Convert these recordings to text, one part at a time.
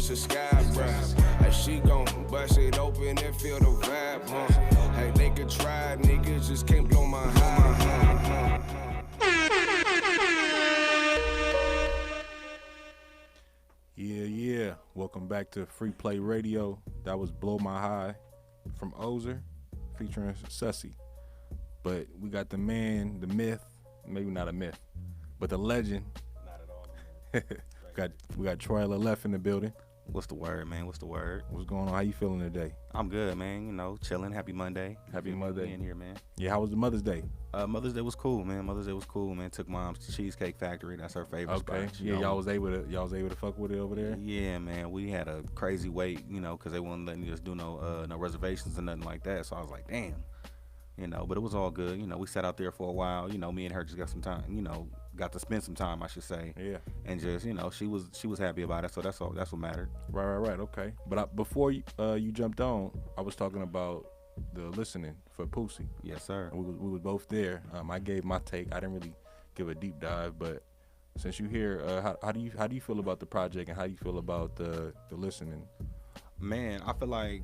the sky, bruh. Hey, she gon' bust it open and feel the vibe, huh? Hey, they could try, niggas just can't blow my high, Yeah. Welcome back to Free Play Radio. That was Blow My High from Ozer featuring Sussy. But we got the man, the myth, maybe not a myth, but the legend. Not at all. we got Troyllf in the building. What's the word, man? What's the word? What's going on? How you feeling today? I'm good, man. You know, chilling. Happy Monday. Happy Monday. In here, man. Yeah, how was the Mother's Day? Mother's Day was cool, man. Took Mom's to Cheesecake Factory. That's her favorite spot. Yeah, y'all was able to fuck with it over there? Yeah, man. We had a crazy wait, you know, because they wouldn't let us do no reservations or nothing like that. So I was like, damn. You know, but it was all good. You know, we sat out there for a while. You know, me and her just got some time, you know, got to spend some time, I should say. Yeah. And just, you know, she was happy about it, so that's all. That's what mattered. Right. Okay. But before you jumped on, I was talking about the listening for Pussy. Yes, sir. We was both there. I gave my take. I didn't really give a deep dive, but since you're here, how do you feel about the project and how do you feel about the listening? Man, I feel like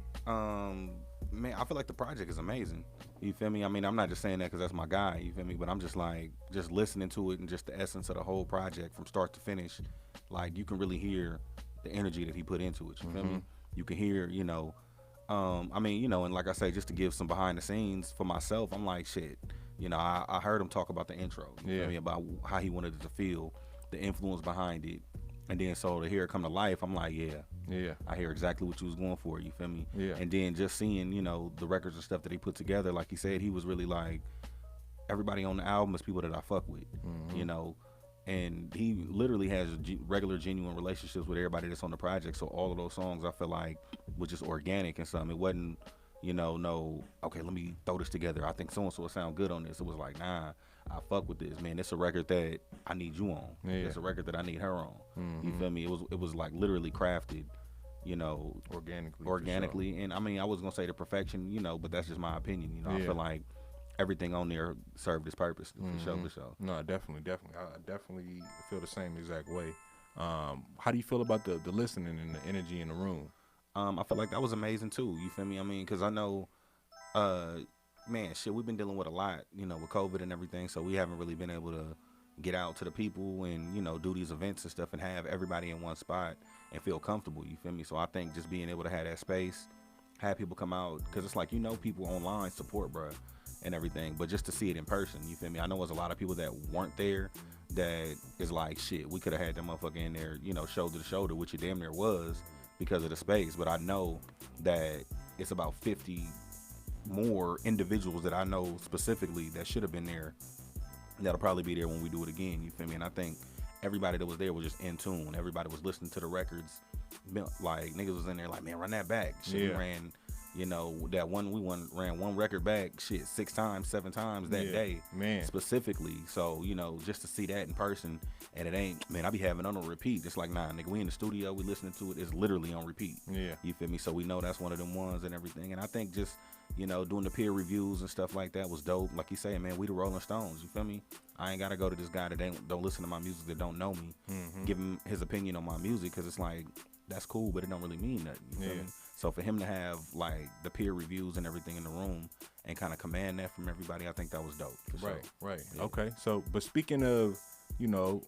the project is amazing. You feel me? I mean, I'm not just saying that because that's my guy. You feel me? But I'm just like, just listening to it and just the essence of the whole project from start to finish. Like, you can really hear the energy that he put into it. You feel me? You can hear, you know, I mean, you know, and like I say, just to give some behind the scenes for myself, I'm like, shit. You know, I heard him talk about the intro. You feel me? About how he wanted it to feel, the influence behind it. And then so to hear it come to life, I'm like, yeah, I hear exactly what you was going for. You feel me? Yeah. And then just seeing, you know, the records and stuff that he put together, like he said, he was really like, everybody on the album is people that I fuck with, you know, and he literally has regular, genuine relationships with everybody that's on the project. So all of those songs, I feel like, was just organic and something. It wasn't, you know, no, okay, let me throw this together. I think so-and-so will sound good on this. It was like, nah, I fuck with this, man. It's a record that I need you on. Yeah. It's a record that I need her on. You feel me? It was like literally crafted, you know, organically. And I mean, I was gonna say the perfection, you know, but that's just my opinion. You know, I feel like everything on there served its purpose for sure. No, definitely. I definitely feel the same exact way. How do you feel about the listening and the energy in the room? I feel like that was amazing too. You feel me? I mean, because I know, man, shit, we've been dealing with a lot, you know, with COVID and everything. So we haven't really been able to get out to the people and, you know, do these events and stuff and have everybody in one spot and feel comfortable. You feel me? So I think just being able to have that space, have people come out, because it's like, you know, people online support, bro, and everything, but just to see it in person, you feel me? I know there's a lot of people that weren't there that is like, shit, we could have had that motherfucker in there, you know, shoulder to shoulder, which it damn near was because of the space. But I know that it's about 50 more individuals that I know specifically that should have been there that'll probably be there when we do it again. You feel me? And I think everybody that was there was just in tune. Everybody was listening to the records. Like, niggas was in there like, man, run that back. Shit, we ran, you know, that one, ran one record back, shit, 6 times, 7 times that day, man, specifically. So, you know, just to see that in person, and it ain't, man, I be having on a repeat. It's like, nah, nigga, we in the studio, we listening to it. It's literally on repeat. Yeah. You feel me? So we know that's one of them ones and everything. And I think just, you know, doing the peer reviews and stuff like that was dope. Like you say, man, we the Rolling Stones. You feel me? I ain't gotta go to this guy that don't listen to my music, that don't know me, give him his opinion on my music, because it's like, that's cool, but it don't really mean nothing. You feel me? So for him to have like the peer reviews and everything in the room and kind of command that from everybody, I think that was dope. Right. Yeah. Okay. So, but speaking of, you know,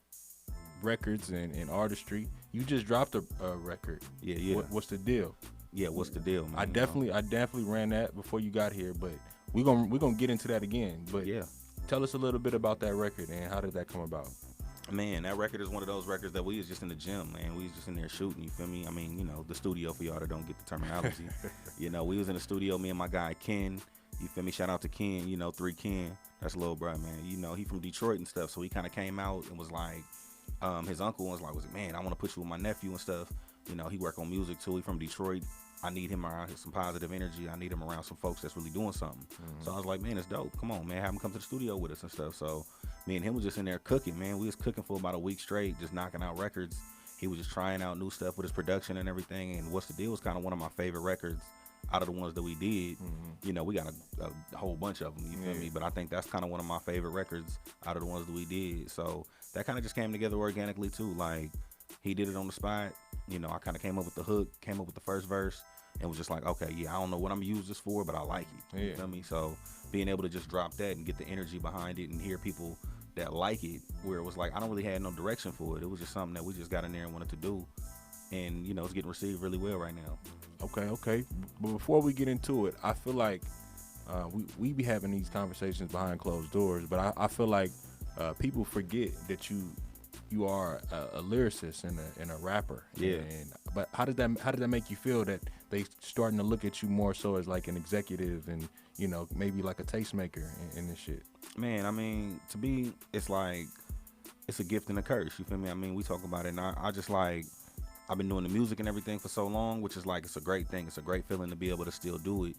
records and artistry, you just dropped a record. Yeah. What's the deal? Yeah, what's the deal, man? I definitely ran that before you got here, but we're gonna get into that again. But yeah, tell us a little bit about that record and how did that come about? Man, that record is one of those records that we was just in the gym, man. We was just in there shooting, you feel me? I mean, you know, the studio, for y'all that don't get the terminology. You know, we was in the studio, me and my guy Ken, you feel me? Shout out to Ken, you know, 3 Ken. That's a little bro, man. You know, he from Detroit and stuff, so he kind of came out and was like, his uncle was like, man, I want to put you with my nephew and stuff. You know, he work on music too. He from Detroit. I need him around some positive energy. I need him around some folks that's really doing something. So I was like, man, it's dope. Come on, man, have him come to the studio with us and stuff. So me and him was just in there cooking, man. We was cooking for about a week straight, just knocking out records. He was just trying out new stuff with his production and everything. And What's the Deal was kind of one of my favorite records out of the ones that we did. You know, we got a whole bunch of them, you feel me? But I think that's kind of one of my favorite records out of the ones that we did. So that kind of just came together organically too. Like, he did it on the spot. You know, I kind of came up with the hook, came up with the first verse, and was just like, okay, yeah, I don't know what I'm gonna use this for, but I like it. You feel me? So being able to just drop that and get the energy behind it and hear people that like it, where it was like I don't really had no direction for it. It was just something that we just got in there and wanted to do, and you know, it's getting received really well right now. Okay. But before we get into it, I feel like we be having these conversations behind closed doors, but I feel like people forget that you are a lyricist and a rapper. Yeah. But how did that make you feel that they starting to look at you more so as like an executive and, you know, maybe like a tastemaker and this shit? Man, I mean, to me, it's like it's a gift and a curse. You feel me? I mean, we talk about it, and I just like I've been doing the music and everything for so long, which is like it's a great thing. It's a great feeling to be able to still do it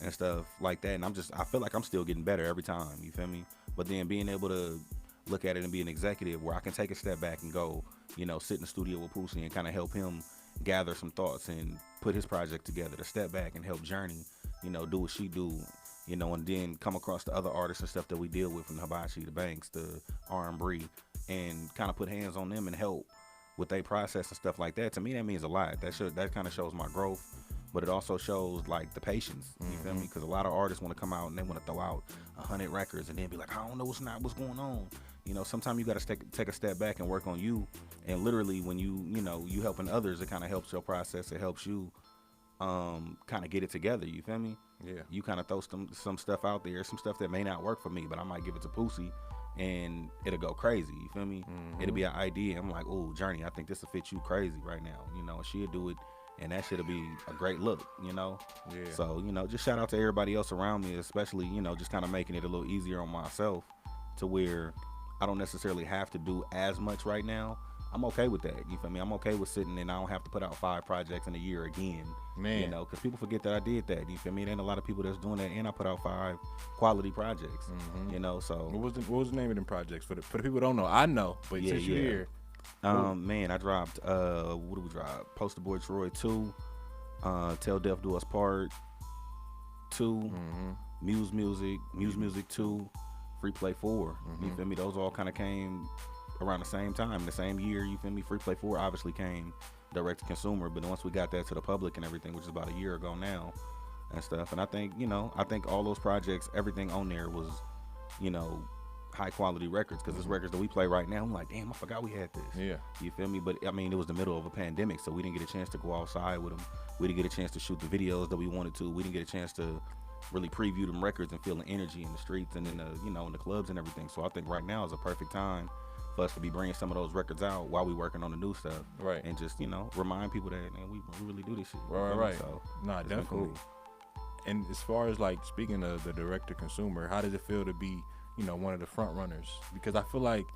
and stuff like that. And I feel like I'm still getting better every time. You feel me? But then being able to look at it and be an executive where I can take a step back and go, you know, sit in the studio with Pussy and kind of help him gather some thoughts and put his project together, to step back and help Journey, you know, do what she do, you know, and then come across the other artists and stuff that we deal with, from the Hibachi, the Banks, the R&B, and kind of put hands on them and help with their process and stuff like that. To me, that means a lot. That kind of shows my growth, but it also shows like the patience. You feel me? Because a lot of artists want to come out and they want to throw out 100 records and then be like, I don't know what's going on. You know, sometimes you got to take a step back and work on you. And literally, when you helping others, it kind of helps your process. It helps you kind of get it together. You feel me? Yeah. You kind of throw some stuff out there, some stuff that may not work for me, but I might give it to Pussy and it'll go crazy. You feel me? It'll be an idea. I'm like, oh, Journey, I think this will fit you crazy right now. You know, she'll do it, and that shit'll be a great look, you know? Yeah. So, you know, just shout out to everybody else around me, especially, you know, just kind of making it a little easier on myself to where I don't necessarily have to do as much right now. I'm okay with that. You feel me? I'm okay with sitting and I don't have to put out 5 projects in a year again. Man. You know, because people forget that I did that. You feel me? There ain't a lot of people that's doing that, and I put out 5 quality projects. You know, so What was the name of them projects for the people who don't know? I know, but since you're here, man, I dropped what did we drop? Poster Boy Troy 2, Tell Death Do Us Part 2, Muse Music 2, Free Play 4. You feel me? Those all kind of came around the same time, the same year. You feel me? Free Play 4 obviously came direct to consumer, but once we got that to the public and everything, which is about a year ago now and stuff, and I think all those projects, everything on there was, you know, high quality records, because it's records that we play right now. I'm like, damn, I forgot we had this. Yeah. You feel me? But I mean, it was the middle of a pandemic, so we didn't get a chance to go outside with them. We didn't get a chance to shoot the videos that we wanted to. We didn't get a chance to really preview them records and feel the energy in the streets and in the, you know, in the clubs and everything. So I think right now is a perfect time for us to be bringing some of those records out while we working on the new stuff. Right. And just, you know, remind people that, man, we really do this shit. Right. So Nah, it's been definitely. cool. And as far as like speaking of the direct to consumer, how does it feel to be, you know, one of the front runners? Because I feel like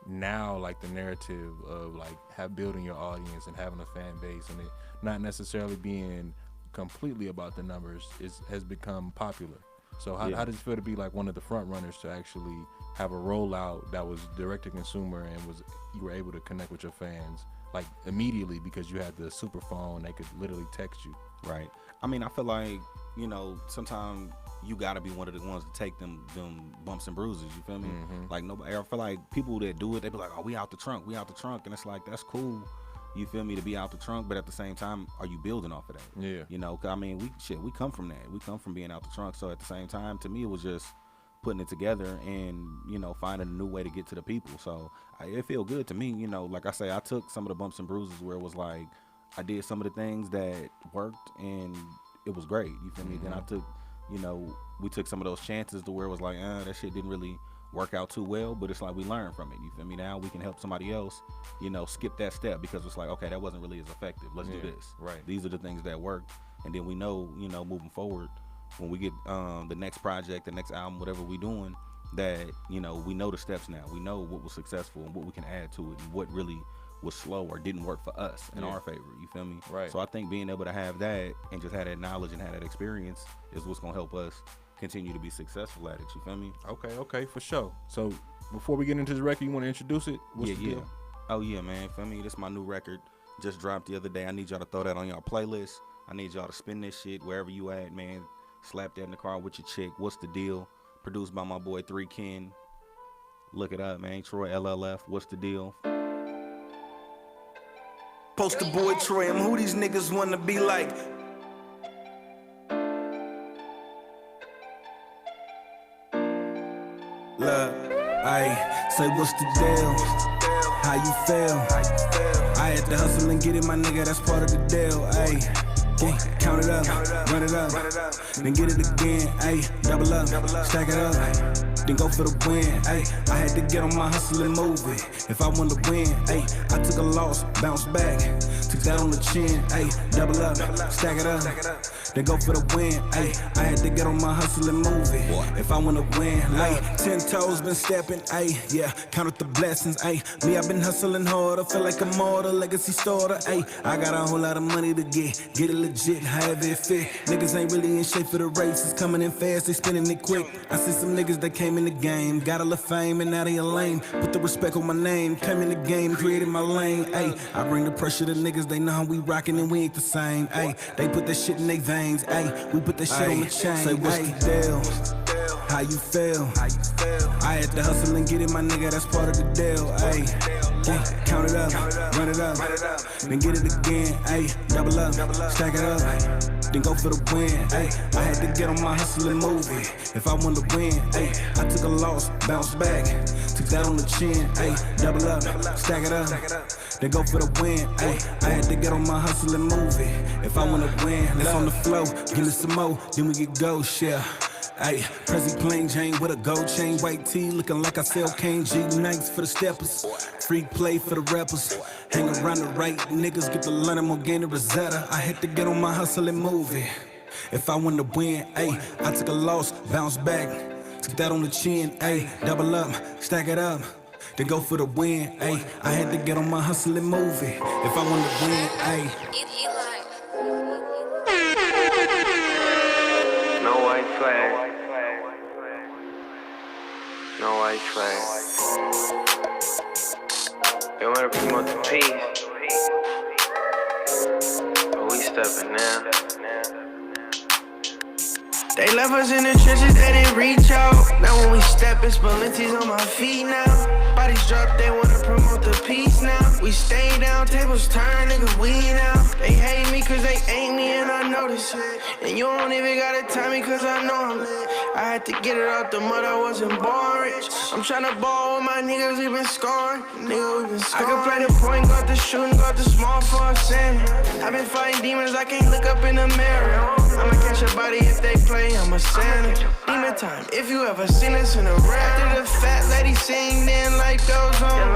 now, like the narrative of like building your audience and having a fan base and it not necessarily being completely about the numbers has become popular. So how does it feel to be like one of the front runners to actually have a rollout that was direct to consumer and you were able to connect with your fans like immediately because you had the super phone, they could literally text you? Right. I mean, I feel like, you know, sometimes you gotta be one of the ones to take them bumps and bruises. You feel me? Like nobody. I feel like people that do it, they be like, "Oh, we out the trunk," and it's like, that's cool. You feel me, to be out the trunk, but at the same time, are you building off of that? Yeah. You know, 'cause I mean, we come from that. We come from being out the trunk. So at the same time, to me, it was just putting it together and, you know, finding a new way to get to the people. So it feel good to me. You know, like I say, I took some of the bumps and bruises where it was like I did some of the things that worked and it was great. You feel me? Then I took, you know, we took some of those chances to where it was like, that shit didn't really work out too well, but it's like we learned from it. You feel me? Now we can help somebody else, you know, skip that step, because it's like, okay, that wasn't really as effective. Let's do this. Right. These are the things that worked, and then we know, you know, moving forward, when we get the next project, the next album, whatever we doing, that, you know, we know the steps now. We know what was successful and what we can add to it and what really was slow or didn't work for us in our favor. You feel me? Right. So I think being able to have that and just have that knowledge and have that experience is what's gonna help us continue to be successful at it. You feel me? Okay, for sure. So before we get into the record, you want to introduce it? What's the deal? Oh yeah, man. Feel me? This is my new record. Just dropped the other day. I need y'all to throw that on y'all playlist. I need y'all to spin this shit wherever you at, man. Slap that in the car with your chick. What's the deal? Produced by my boy 3 Ken. Look it up, man. Troy LLF. What's the deal? Poster boy Troyllf, who these niggas wanna be like? Look, ayy, say what's the deal? How you feel? I had to hustle and get it, my nigga, that's part of the deal, ayy. Yeah, count it up, run it up, then get it again, ayy, double up, stack it up, then go for the win, ayy. I had to get on my hustle and move it. If I want to win, ayy, I took a loss, bounce back, took that on the chin, ayy, double up, stack it up, then go for the win, ayy. I had to get on my hustle and move it. If I want to win, ayy, 10 toes been stepping, ayy, yeah, counted the blessings, ayy. Me, I been hustling hard, I feel like I'm all the legacy starter, ayy. I got a whole lot of money to get it legit, however it fit. Niggas ain't really in shape for the race, it's coming in fast, they spinning it quick. I see some niggas that came in the game, got a little fame and now they a lame. Put the respect on my name, came in the game, created my lane, ayy. I bring the pressure to niggas, they know how we rockin' and we ain't the same, ayy. They put that shit in their veins, ayy. We put that shit on the chain, say what's the deal? How you feel? I had to hustle and get it, my nigga, that's part of the deal, ayy. Yeah, count it up, run it up, then get it again, ayy. Double up, stack it up, then go for the win, ayy. I had to get on my hustle and move it. If I want to win, ayy, I took a loss, bounce back, took that on the chin, ayy. Double up, stack it up, then go for the win, ayy. I had to get on my hustle and move it. If I want to win, let's on the flow, give it some more, then we get ghost, yeah. Ayy, Prezi plain Jane with a gold chain, white tee, looking like I sell cane. G nights for the steppers, free play for the rappers. Hang around the right niggas, get the London Morgana Rosetta. I had to get on my hustle and move it. If I want to win, ayy, I took a loss, bounce back, took that on the chin, ayy. Double up, stack it up, then go for the win, ayy. I had to get on my hustle and move it. If I want to win, ayy. No white flag. No white flag. They wanna promote the peace, but we stepping now. They left us in the trenches, they didn't reach out. Now when we step, it's Balenci's on my feet now. Bodies drop, they wanna promote the peace now. We stay down, tables turn, niggas we now. They hate me cause they ain't me and I know this shit. And you don't even gotta tell me cause I know I'm lit. I had to get it out the mud, I wasn't born rich. I'm tryna ball with my niggas, we been scoring. Nigga, we been scoring. I can play the point guard, the shooting guard, the small for a sin. I've been fighting demons, I can't look up in the mirror. I'ma catch a body if they play, I'm a sinner. Demon time, if you ever seen us in a rap. After the fat lady sing, then life goes on.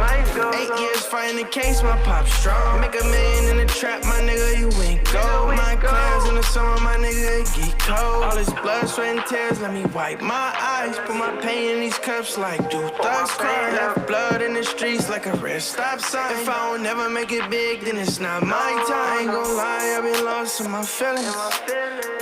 8 years fighting the case, my pop strong. Make $1 million in the trap, my nigga, you ain't gold. My clans in the summer, my nigga, it get cold. All this blood, sweat, and tears, let me wipe my eyes. Put my pain in these cups like do thugs cry. Left blood in the streets like a red stop sign. If I don't never make it big, then it's not my time. Ain't gon' lie, I've been lost in my feelings.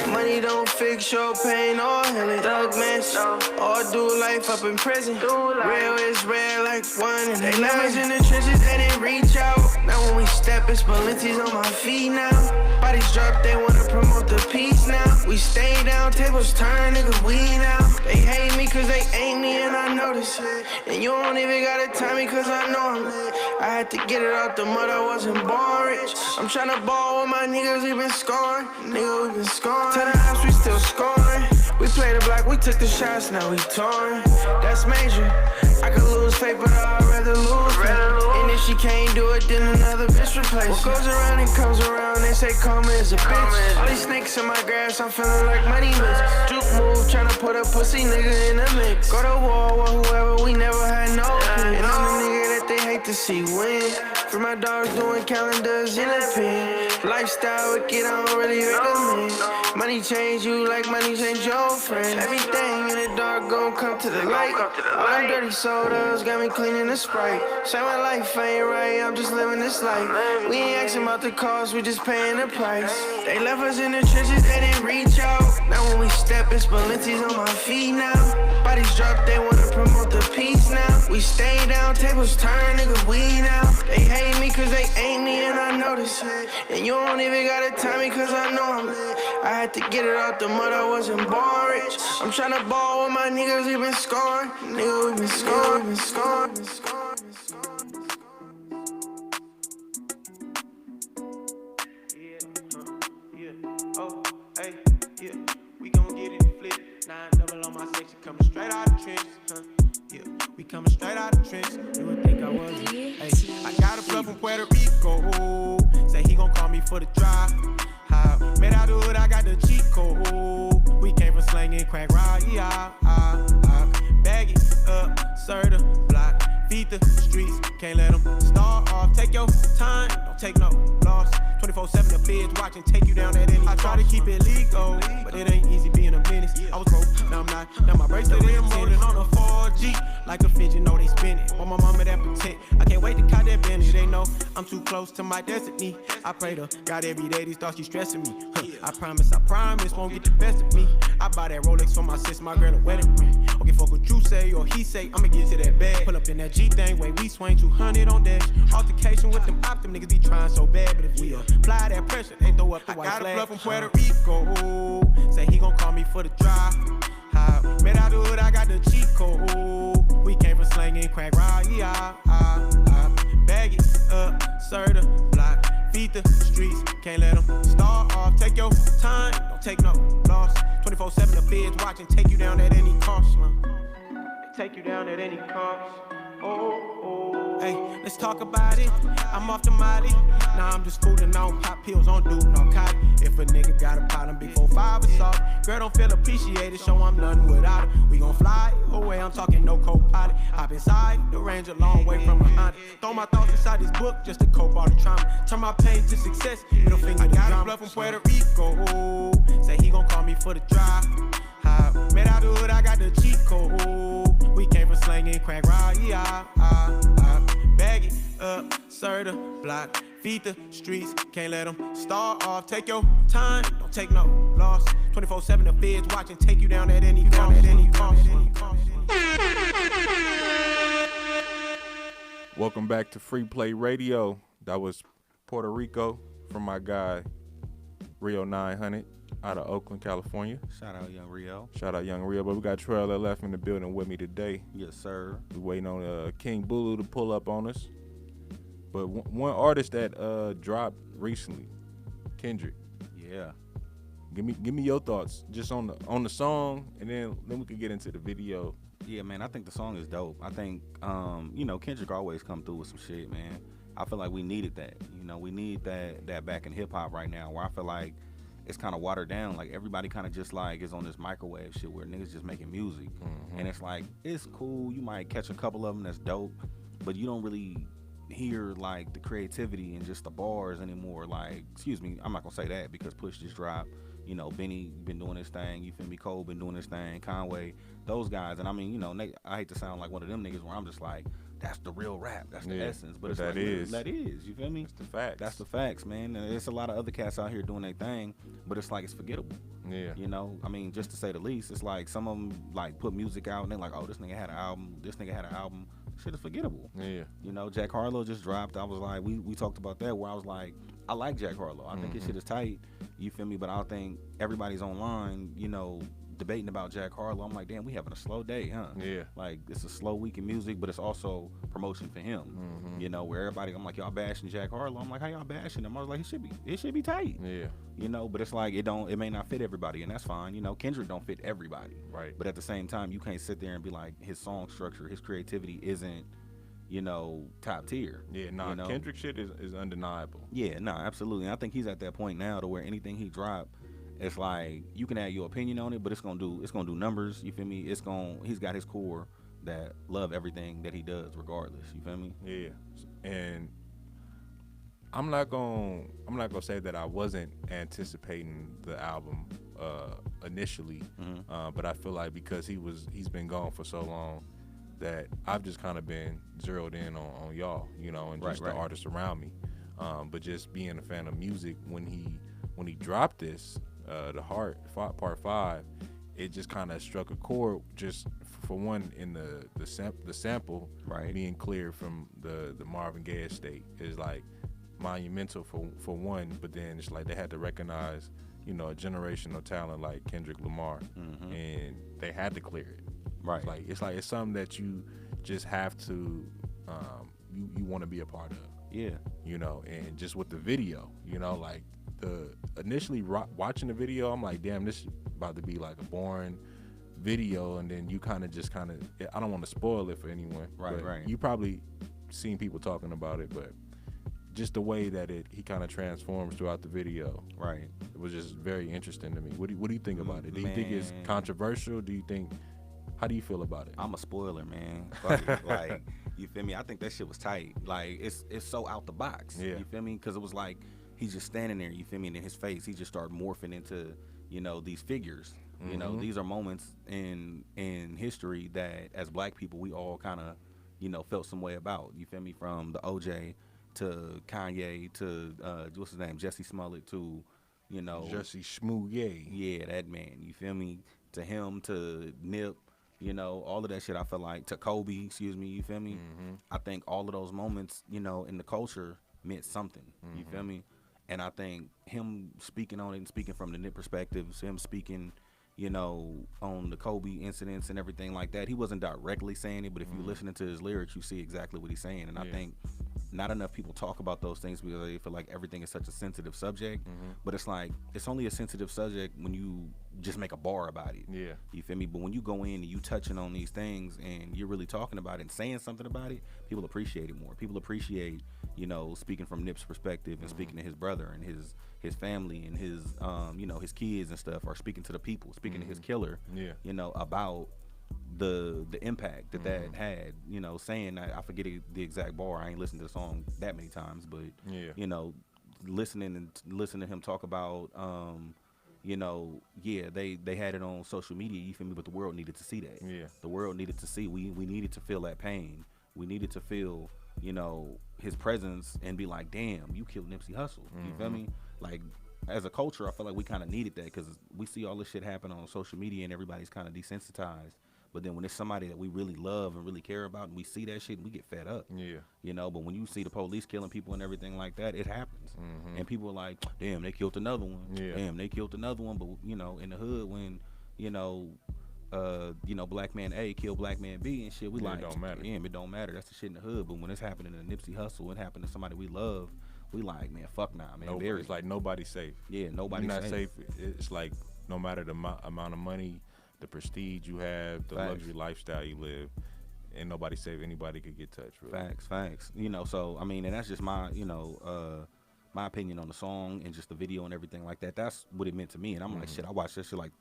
Money don't fix your pain or heal it. Thug mansion, or do life up in prison. Real is rare like one in a million. They left us in the trenches, they didn't reach out. Now when we step, it's Balenci's on my feet now. Bodies drop, they wanna promote the peace now. We stay down, tables turn, niggas we now. They hate me cause they ain't me and I know this shit. And you don't even gotta tell me cause I know I'm lit. I had to get it out the mud, I wasn't born rich. I'm tryna ball with my niggas, we been scoring. Nigga, we been scoring. To the house, we still scoring. We played the block, we took the shots, now we touring. That's major. I could lose faith, but I'd rather lose faith. And if she can't do it, then another bitch replace. What goes around and comes around, they say karma is a bitch. All these snakes in my grass, I'm feeling like money bitch. Juke move, tryna put a pussy nigga in the mix. Go to war with whoever, we never had no pin. And I'm the nigga that they hate to see win. For my dogs doing calendars in a pen. Lifestyle wicked, I don't really recommend. Money change you like money change your friend. Everything in the dark gon' come to the light. All them dirty sodas got me cleaning the Sprite. Say my life ain't right, I'm just living this life. We ain't asking about the cost, we just paying the price. They left us in the trenches, they didn't reach out. Now when we step, it's Balenci's on my feet now. Bodies drop, they wanna promote the peace now. We stay down, tables turn, niggas we now. They hate me cause they ain't me and I know this shit. And you don't even gotta tell me cause I know I'm lit. I had to get it out the mud, I wasn't born rich. I'm tryna ball with my niggas, we been scoring. Nigga, we been scoring, we been scoring, we been scoring. We coming straight out the trench. You would think I was. Hey, I got a plug from Puerto Rico. Say he gon' call me for the drive. Made out the hood, I got the cheat code. We came from slanging crack rock, yeah. Bag it up, serve the block, feed the streets, can't let them start off. Take your time, don't take no loss. 24/7 the feds watching, take you down at any cost. I try to keep it legal, but it ain't easy being a menace. I was broke, now I'm not. Now my bracelet is molded on a 4G, like a fidget, know they spin it. Want my mama that protect. I can't wait to caught that Bentley. They know I'm too close to my destiny. I pray to God every day, these thoughts keep stressing me. I promise, won't get the best of me. I buy that Rolex for my sis, my girl a wedding ring. Okay, fuck what you say or he say, I'ma get to that bag. Pull up in that G thing, way we swing 200 on dash. Altercation with them op, them niggas be trying so bad, but if we apply that pressure, they throw up the white flag. I got a plug from Puerto Rico, say he gon' call me for the drive. Made out the hood, I got the cheat code. We came from slanging crack rock, yeah. Bag it up, serve the block, feed the streets, can't let them start off. Take your time, don't take no loss. 24/7 the feds watching, take you down at any cost. Take you down at any cost. Oh. Hey, let's talk about it. I'm off the molly. Nah, I'm just fooling. I don't pop pills, don't do narcotic. If a nigga got a problem, big 4-5 assault. Girl don't feel appreciated, show I'm nothing without her. We gon' fly away, I'm talking no co-pilot. Hop inside the range a long way from behind it. Throw my thoughts inside this book just to cope all the trauma. Turn my pain to success, middle finger to drama. I got a plug from Puerto Rico, say he gon' call me for the drive. Made out the hood, I got the cheat code. We came from slanging crack rock, yeah. Bag it up, serve the block, feed the streets, can't let them start off. Take your time, don't take no loss. 24/7 the feds watching, take you down at any cost. Welcome back to Free Play Radio. That was Puerto Rico from my guy Rio 900 out of Oakland, California. Shout out Young Rio. But we got Troyllf in the building with me today. Yes, sir. We waiting on King Bulu to pull up on us. But one artist that dropped recently, Kendrick. Yeah. Give me your thoughts just on the song, and then we could get into the video. Yeah, man, I think the song is dope. I think Kendrick always come through with some shit, man. I feel like we needed that. We need that back in hip hop right now, where I feel like it's kind of watered down. Like everybody kind of just like is on this microwave shit where niggas just making music, and it's like it's cool. You might catch a couple of them that's dope, but you don't really hear like the creativity and just the bars anymore. Like, excuse me, I'm not gonna say that because Push just dropped. Benny been doing his thing. You feel me? Cole been doing his thing. Conway, those guys. And I mean, I hate to sound like one of them niggas where I'm just like, that's the real rap. That's the essence. But it's that is. You feel me? It's the facts. That's the facts, man. And there's a lot of other cats out here doing their thing, but it's like it's forgettable. Yeah. I mean, just to say the least, it's like some of them like put music out and they're like, oh, this nigga had an album. Shit is forgettable. Yeah. Jack Harlow just dropped. I was like, we talked about that where I was like, I like Jack Harlow. I think his shit is tight. You feel me? But I think everybody's online, debating about Jack Harlow. I'm like, damn, we having a slow day, huh? Yeah. Like, it's a slow week in music, but it's also promotion for him. Where everybody, I'm like, y'all bashing Jack Harlow. I'm like, how y'all bashing him? I was like, it should be tight. Yeah. But it's like it may not fit everybody, and that's fine. Kendrick don't fit everybody. Right. But at the same time, you can't sit there and be like, his song structure, his creativity isn't, top tier. Yeah, Kendrick shit is undeniable. Yeah, absolutely. And I think he's at that point now to where anything he drop, it's like you can add your opinion on it, but it's gonna do numbers. You feel me? He's got his core that love everything that he does, regardless. You feel me? Yeah. And I'm not gonna say that I wasn't anticipating the album initially, but I feel like because he's been gone for so long that I've just kind of been zeroed in on y'all, and just the artists around me. But just being a fan of music, when he dropped this, The Heart Part 5, it just kind of struck a chord. Just for one, in the sample being cleared from the Marvin Gaye estate is like monumental for one. But then it's like they had to recognize, a generational talent like Kendrick Lamar, and they had to clear it. Right. It's something that you just have to you want to be a part of. Yeah. And just with the video, like the initially watching the video, I'm like, damn, this is about to be like a boring video, and then you kind of I don't want to spoil it for anyone. Right, right. You probably seen people talking about it, but just the way that he kind of transforms throughout the video. Right. It was just very interesting to me. What do you think about it? Do you think it's Man. controversial? How do you feel about it? I'm a spoiler, man. Fuck it. Like, you feel me? I think that shit was tight. Like, it's so out the box. Yeah. You feel me? Because it was like he's just standing there. You feel me? And in his face, he just started morphing into, you know, these figures. You know, these are moments in history that as black people we all kind of, you know, felt some way about. You feel me? From the OJ to Kanye to what's his name, Jesse Smollett to, you know, Jesse Smollett. Yeah, that man. You feel me? To him, to Nip, you know, all of that shit. I feel like to Kobe, excuse me. You feel me? I think all of those moments, you know, in the culture meant something. You feel me? And I think him speaking on it and speaking from the Nip perspectives, him speaking, you know, on the Kobe incidents and everything like that. He wasn't directly saying it, but if you listening to his lyrics, you see exactly what he's saying. And I think not enough people talk about those things because they feel like everything is such a sensitive subject. But it's like, it's only a sensitive subject when you just make a bar about it. Yeah. You feel me? But when you go in and you touching on these things and you're really talking about it and saying something about it, people appreciate it more. People appreciate, you know, speaking from Nip's perspective and speaking to his brother and his family and his you know, his kids and stuff, or speaking to the people, speaking to his killer, you know, about the impact that had, you know, saying that, I forget the exact bar, I ain't listened to the song that many times, but you know, listening to him talk about you know, they had it on social media, you feel me, but the world needed to see that. The world needed to see, we needed to feel that pain. We needed to feel, you know, his presence and be like, damn, you killed Nipsey Hussle. You feel me? Like, as a culture, I feel like we kind of needed that, because we see all this shit happen on social media and everybody's kind of desensitized. But then when it's somebody that we really love and really care about and we see that shit, we get fed up. You know, but when you see the police killing people and everything like that, it happens. And people are like, damn, they killed another one. Damn, they killed another one. But, you know, in the hood, when, you know, black man A killed black man B and shit, we like, it don't matter. Damn, it don't matter. That's the shit in the hood. But when it's happening to Nipsey Hussle, it happened to somebody we love, we like, man, fuck nah, man. It's like nobody's safe. Yeah, nobody's You're not safe. It's like no matter the amount of money, the prestige you have, the luxury lifestyle you live, ain't nobody safe. Anybody could get touched. Really. Facts. You know, so I mean, and that's just my, you know, my opinion on the song and just the video and everything like that. That's what it meant to me. And I'm like, shit, I watched that shit like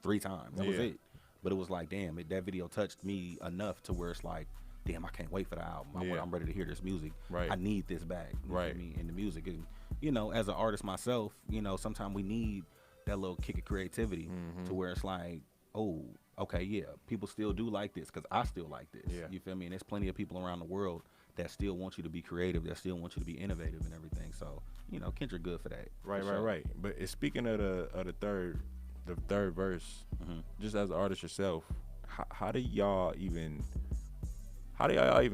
3 times. That was it. But it was like, damn, that video touched me enough to where it's like, damn, I can't wait for the album. I'm ready to hear this music. I need this back. You know what I mean? In the music. And, you know, as an artist myself, you know, sometimes we need that little kick of creativity to where it's like, oh, okay, yeah, people still do like this because I still like this. You feel me? And there's plenty of people around the world that still want you to be creative, that still want you to be innovative and everything. So, you know, Kendrick good for that. Right. But speaking of the third verse, just as an artist yourself, how do y'all even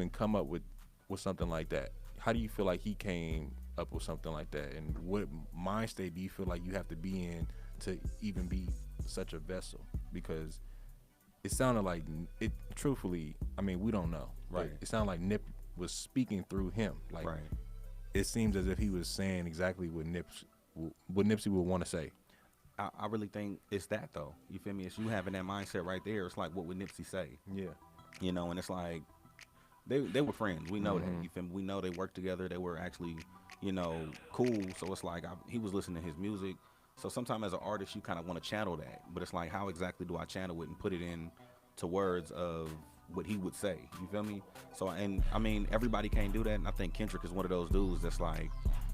come up with something like that? How do you feel like he came up with something like that? And what mind state do you feel like you have to be in to even be such a vessel? Because it sounded like it. Truthfully, I mean, we don't know. It sounded like Nip was speaking through him. Like it seems as if he was saying exactly what Nipsey would want to say. I really think it's that though. You feel me? It's you having that mindset right there. It's like, what would Nipsey say? You know, and it's like they were friends. We know that. You feel me? We know they worked together. They were actually, you know, cool. So it's like he was listening to his music. So sometimes as an artist, you kind of want to channel that, but it's like, how exactly do I channel it and put it in to words of what he would say? You feel me? So, and I mean, everybody can't do that. And I think Kendrick is one of those dudes that's like,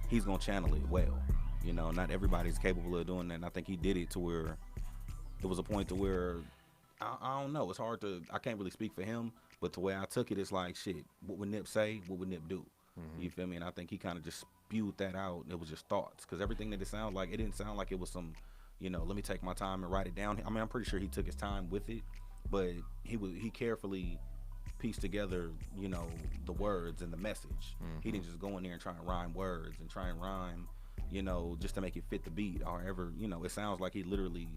he's going to channel it well. You know, not everybody's capable of doing that. And I think he did it to where it was a point to where, I don't know. It's hard to, I can't really speak for him, but the way I took it is like, shit, what would Nip say? What would Nip do? You feel me? And I think he kind of just spewed that out. It was just thoughts, because everything that it sounded like, it didn't sound like it was some, you know, let me take my time and write it down. I mean, I'm pretty sure he took his time with it, but he carefully pieced together, you know, the words and the message. He didn't just go in there and try and rhyme words and try and rhyme, you know, just to make it fit the beat. However, you know, it sounds like he literally,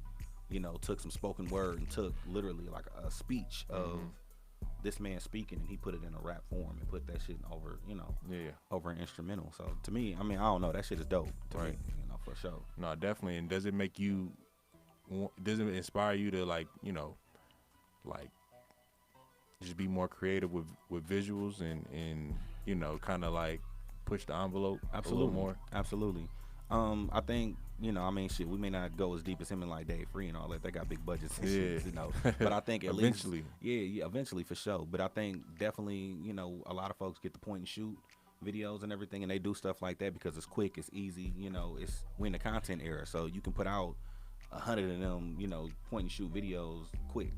you know, took some spoken word and took literally like a speech of this man speaking, and he put it in a rap form and put that shit over, you know, over an instrumental. So to me, I mean, I don't know, that shit is dope to me, you know, for sure. No, definitely. And does it make you, does it inspire you to, like, you know, like just be more creative with visuals and you know, kind of like push the envelope a little more. Absolutely. I think, you know, I mean, shit, we may not go as deep as him and like Dave Free and all that. They got big budgets and shit, you know. But I think at eventually. least, yeah, eventually for sure. But I think definitely, you know, a lot of folks get the point and shoot videos and everything, and they do stuff like that because it's quick, it's easy, you know. We're in the content era, so you can put out 100 of them, you know, point and shoot videos quick.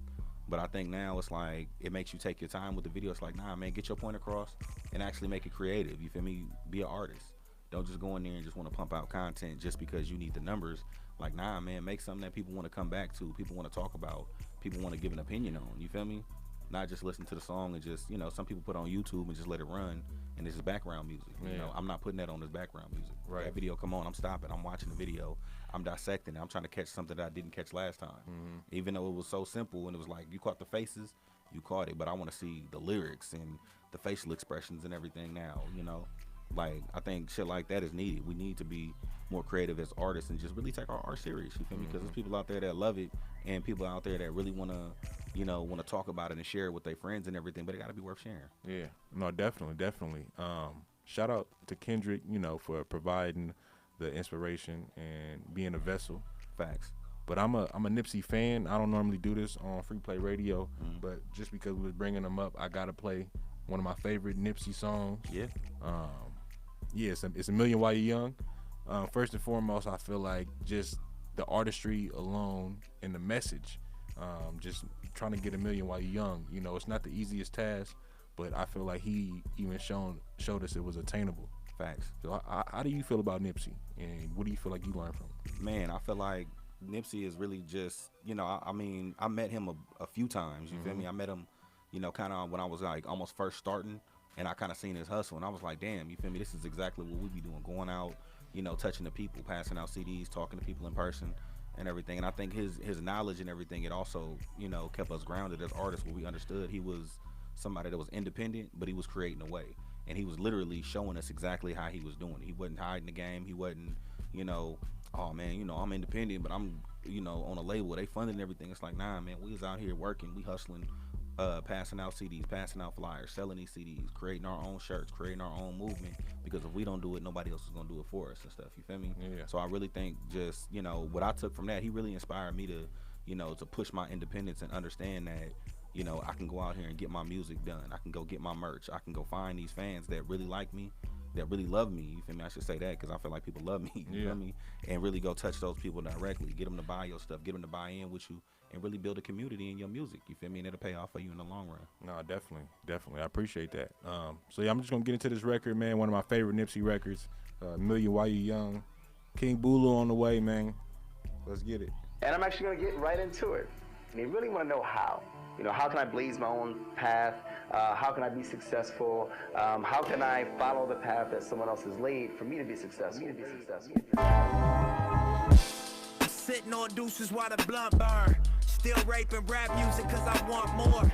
But I think now it's like it makes you take your time with the video. It's like, nah, man, get your point across and actually make it creative. You feel me? Be an artist. Don't just go in there and just want to pump out content just because you need the numbers. Like, nah, man, make something that people want to come back to, people want to talk about, people want to give an opinion on. You feel me? Not just listen to the song and just, you know, some people put on YouTube and just let it run and it's background music. You know, I'm not putting that on as background music. Right. That video come on, I'm stopping, I'm watching the video, I'm dissecting it, I'm trying to catch something that I didn't catch last time. Even though it was so simple and it was like, you caught the faces, you caught it, but I want to see the lyrics and the facial expressions and everything now, you know. Like, I think shit like that is needed. We need to be more creative as artists and just really take our art serious, you feel me? Because there's people out there that love it and people out there that really want to, you know, want to talk about it and share it with their friends and everything, but it got to be worth sharing. Yeah, no, definitely. Shout out to Kendrick, you know, for providing the inspiration and being a vessel. Facts. But I'm a Nipsey fan. I don't normally do this on Free Play Radio, but just because we was bringing them up, I gotta play one of my favorite Nipsey songs. Yeah. Yeah, it's A Million While You're Young. First and foremost, I feel like just the artistry alone and the message, just trying to get a million while you're young. You know, it's not the easiest task, but I feel like he even showed us it was attainable. Facts. So how do you feel about Nipsey, and what do you feel like you learned from him? Man, I feel like Nipsey is really just, you know, I mean, I met him a few times, you feel me? I met him, you know, kind of when I was like almost first starting, and I kind of seen his hustle, and I was like, damn, you feel me? This is exactly what we be doing, going out, you know, touching the people, passing out CDs, talking to people in person and everything. And I think his knowledge and everything, it also, you know, kept us grounded as artists, where we understood he was somebody that was independent, but he was creating a way. And he was literally showing us exactly how he was doing it. He wasn't hiding the game. He wasn't, you know, oh man, you know, I'm independent, but I'm, you know, on a label, they funded and everything. It's like, nah, man, we was out here working, we hustling, passing out CDs, passing out flyers, selling these CDs, creating our own shirts, creating our own movement, because if we don't do it, nobody else is gonna do it for us and stuff, you feel me? Yeah. So I really think just, you know, what I took from that, he really inspired me to, you know, to push my independence and understand that, you know, I can go out here and get my music done. I can go get my merch. I can go find these fans that really like me, that really love me. You feel me? I should say that because I feel like people love me. You feel me? And really go touch those people directly. Get them to buy your stuff. Get them to buy in with you and really build a community in your music. You feel me? And it'll pay off for you in the long run. No, definitely. I appreciate that. So yeah, I'm just gonna get into this record, man. One of my favorite Nipsey records, A Million While You're Young. King Bulu on the way, man. Let's get it. And I'm actually gonna get right into it. And you really want to know how. You know, how can I blaze my own path? How can I be successful? How can I follow the path that someone else has laid for me to be successful? Sitting on deuces while the blunt burn. Still raping rap music cause I want more.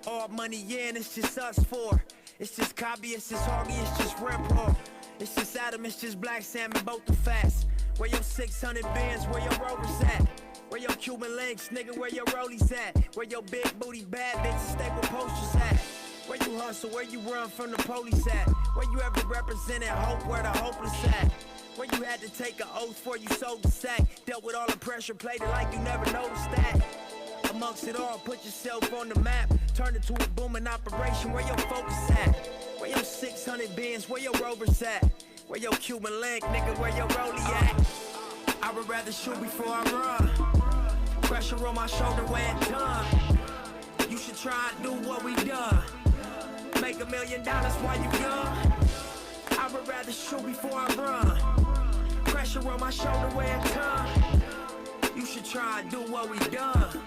All money in, it's just us four. It's just copy, it's just hoggy, it's just rip roll. It's just Adam, it's just black salmon, both the fast. Where your 600 bands, where your rovers at? Where your Cuban links, nigga, where your rollies at? Where your big booty bad bitches stay with posters at? Where you hustle, where you run from the police at? Where you ever represented hope, where the hopeless at? Where you had to take an oath before you sold the sack? Dealt with all the pressure, played it like you never noticed that. Amongst it all, put yourself on the map. Turn it to a booming operation, where your focus at? Where your 600 bins, where your rovers at? Where your Cuban link, nigga, where your rollie at? I would rather shoot before I run. Pressure on my shoulder when done. You should try and do what we done. Make $1 million while you young. I would rather shoot before I run. Pressure on my shoulder when done. You should try and do what we done.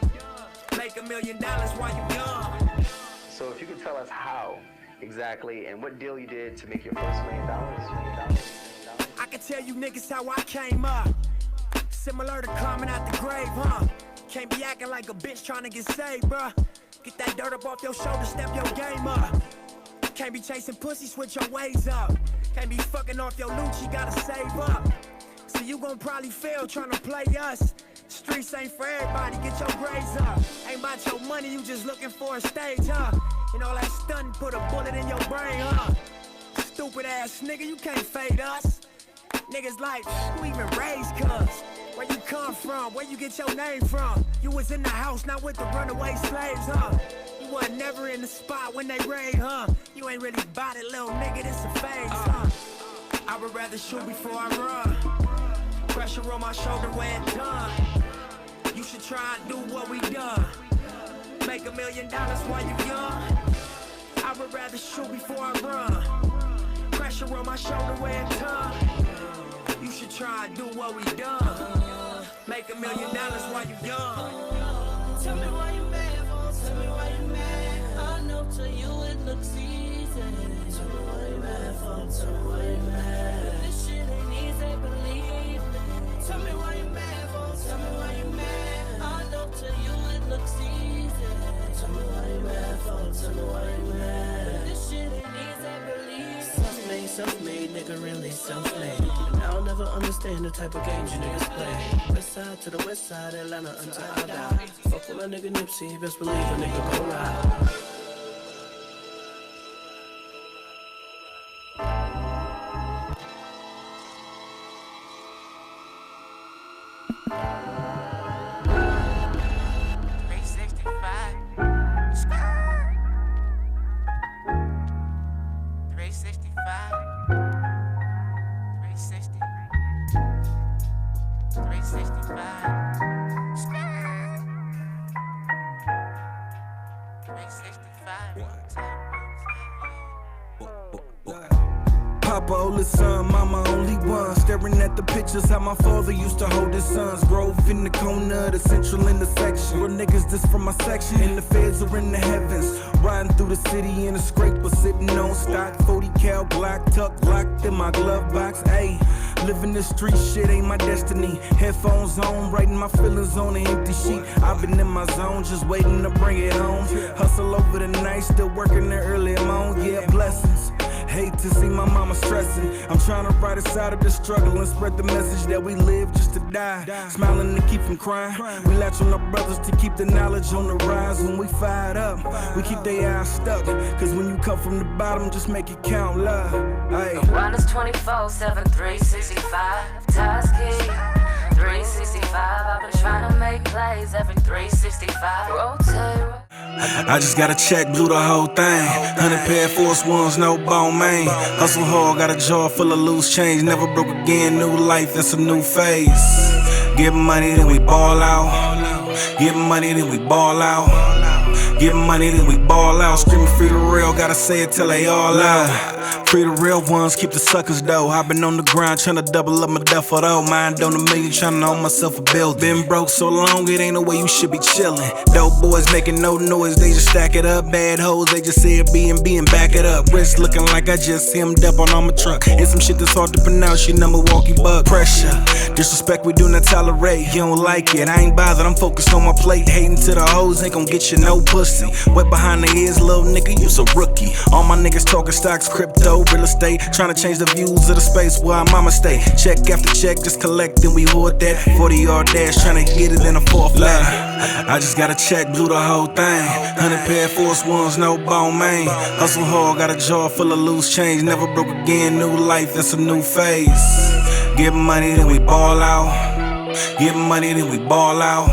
Make $1 million while you young. So if you could tell us how exactly and what deal you did to make your first $1 million. I can tell you niggas how I came up. Similar to climbing out the grave, huh? Can't be acting like a bitch trying to get saved, bruh. Get that dirt up off your shoulder, step your game up. Can't be chasing pussy, switch your ways up. Can't be fucking off your loot, you gotta save up. So you gon' probably fail trying to play us. streets ain't for everybody, get your grades up. Ain't about your money, you just looking for a stage, huh? And all that stunting put a bullet in your brain, huh? Stupid ass nigga, you can't fade us. Niggas like, who even raised cuz? Where you come from? Where you get your name from? You was in the house, not with the runaway slaves, huh? You wasn't never in the spot when they raid, huh? You ain't really bout it, little nigga, this a phase, huh? I would rather shoot before I run. Pressure on my shoulder when it's done. You should try and do what we done. Make $1 million while you young. I would rather shoot before I run. Pressure on my shoulder when it's done. You should try and do what we done. Make $1 million while you young. Tell me why you mad, tell me why you mad. I know to you it looks easy. Tell me why you mad, tell me why you mad. This shit ain't easy, believe me. Tell me why you mad, tell me why you mad. I know to you it looks easy. Tell me why you mad, tell me why you mad. This shit ain't easy, believe me. Self-made, self-made, nigga really self-made. And I'll never understand the type of games you niggas play. West side to the west side, Atlanta until I die. Fuck with my nigga Nipsey, best believe a nigga gon' ride. Papa, oldest son, mama, only one. Staring at the pictures how my father used to hold his sons. Grove in the corner of the central intersection. Real niggas, this from my section. And the feds are in the heavens. Riding through the city in a scraper, sitting on stock. 40 cal block, tucked, locked in my glove box. Ayy, living the street shit ain't my destiny. Headphones on, writing my feelings on an empty sheet. I've been in my zone, just waiting to bring it home. Hustle over the night, still working there early on. Yeah, blessings. Hate to see my mama stressing. I'm trying to ride us out of the struggle and spread the message that we live just to die. Smiling to keep from crying. We latch on our brothers to keep the knowledge on the rise. When we fired up, we keep their eyes stuck. Cause when you come from the bottom, just make it count, love. Ay. The one is 24/7, 365. Tusky, 365. I've been trying to make plays every 365. Rotate. I just got a check, blew the whole thing. 100 pair of Force Ones, no bone main. Hustle hard, got a jar full of loose change. Never broke again, new life, that's a new phase. Get money, then we ball out. Get money, then we ball out. Get money, then we ball out. Screaming free the real, gotta say it till they all out. Free the real ones, keep the suckers though. I've been on the grind, tryna double up my duffel though. Mind on a million, tryna own myself a build. Been broke so long, it ain't no way you should be chillin'. Dope boys making no noise, they just stack it up. Bad hoes, they just say it B&B and back it up. Wrist looking like I just hemmed up on my truck. It's some shit that's hard to pronounce, you know Milwaukee bug. Pressure, disrespect we do not tolerate. You don't like it, I ain't bothered, I'm focused on my plate. Hating to the hoes ain't gon' get you no pussy. Wet behind the ears, little nigga, you's a rookie. All my niggas talking stocks, crypto, real estate. Tryna change the views of the space where our mama stay. Check after check, just collect and we hoard that. 40-yard dash, tryna get it in a fourth leg. I just got a check, blew the whole thing. 100 pair of Force Ones, no bone main. Hustle hard, got a jar full of loose change. Never broke again, new life, that's a new phase. Get money, then we ball out. Get money, then we ball out.